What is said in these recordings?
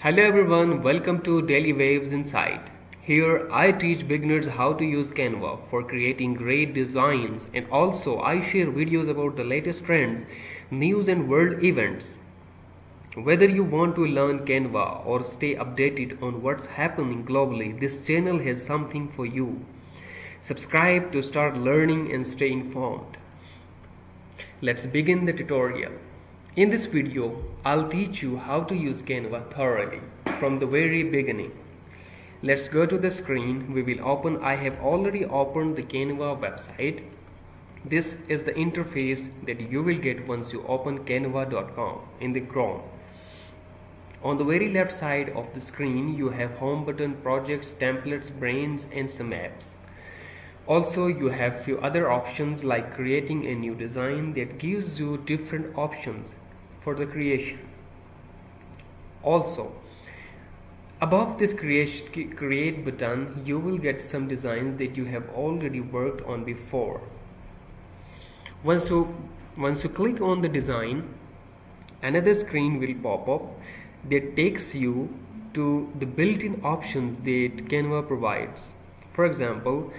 Hello everyone, welcome to Daily Waves Insight. Here I teach beginners how to use Canva for creating great designs, and also I share videos about the latest trends, news and world events. Whether you want to learn Canva or stay updated on what's happening globally, this channel has something for you. Subscribe to start learning and stay informed. Let's begin the tutorial. In this video, I'll teach you how to use Canva thoroughly from the very beginning. Let's go to the screen. I have already opened the Canva website. This is the interface that you will get once you open canva.com in the Chrome. On the very left side of the screen, you have home button, projects, templates, brands and some apps. Also, you have few other options like creating a new design that gives you different options for the creation. Also, above this create button, you will get some designs that you have already worked on before. Once you click on the design, another screen will pop up that takes you to the built-in options that Canva provides. For example,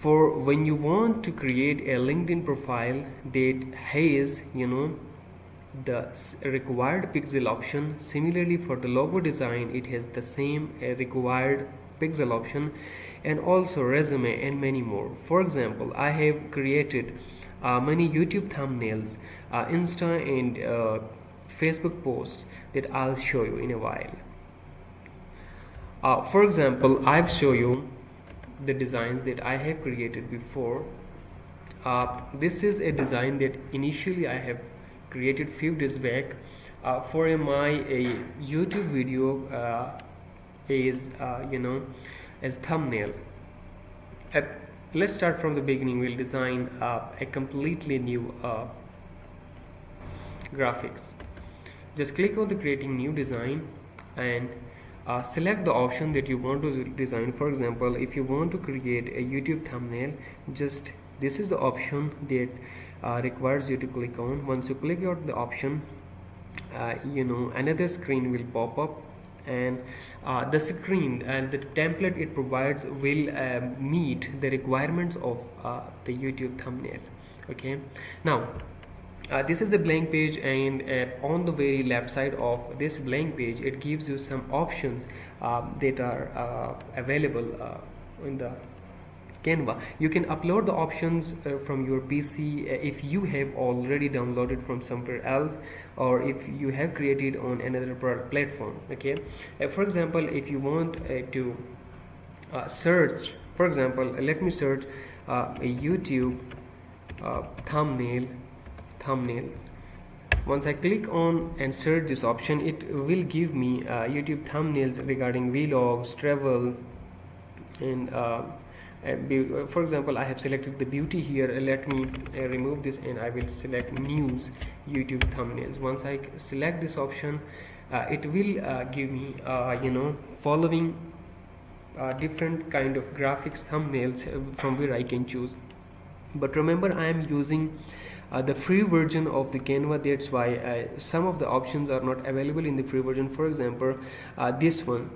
for when you want to create a LinkedIn profile that has the required pixel option, similarly for the logo design it has the same required pixel option, and also resume and many more. For example, I have created many YouTube thumbnails, Insta and Facebook posts that I'll show you in a while. For example, I've shown you the designs that I have created before. This is a design that initially I have created few days back for my YouTube video as thumbnail. Let's start from the beginning. We'll design a completely new graphics. Just click on the creating new design and select the option that you want to design. For example, if you want to create a YouTube thumbnail, just this is the option that requires you to click on. Once you click on the option, another screen will pop up, and the screen and the template it provides will meet the requirements of the YouTube thumbnail. Okay, now this is the blank page, and on the very left side of this blank page it gives you some options that are available in the Canva. You can upload the options from your PC if you have already downloaded from somewhere else, or if you have created on another platform. Okay, for example, if you want to search, for example, let me search a YouTube thumbnails. Once I click on and search this option, it will give me YouTube thumbnails regarding vlogs, travel, and for example, I have selected the beauty here. Let me remove this and I will select news YouTube thumbnails. Once I select this option, it will give me following different kind of graphics thumbnails from where I can choose. But remember, I am using the free version of the Canva. That's why some of the options are not available in the free version. For example, this one,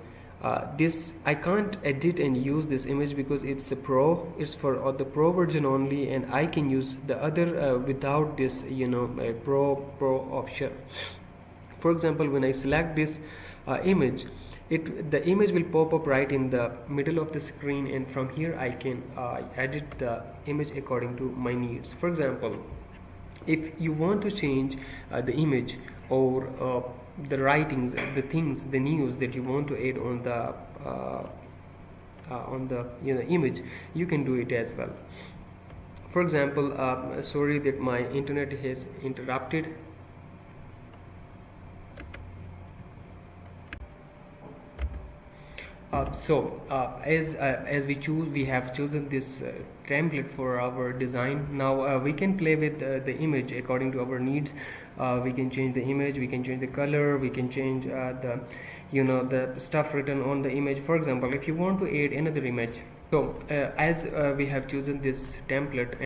this I can't edit and use this image because it's a pro. It's for the pro version only, and I can use the other without this a pro option. For example, when I select this image, the image will pop up right in the middle of the screen, and from here I can edit the image according to my needs. For example, if you want to change the image or the writings, the things, the news that you want to add on the image, you can do it as well. For example, sorry that my internet has interrupted. As we have chosen this template for our design. Now we can play with the image according to our needs. We can change the image, we can change the color, we can change the stuff written on the image. For example, if you want to add another image, so as we have chosen this template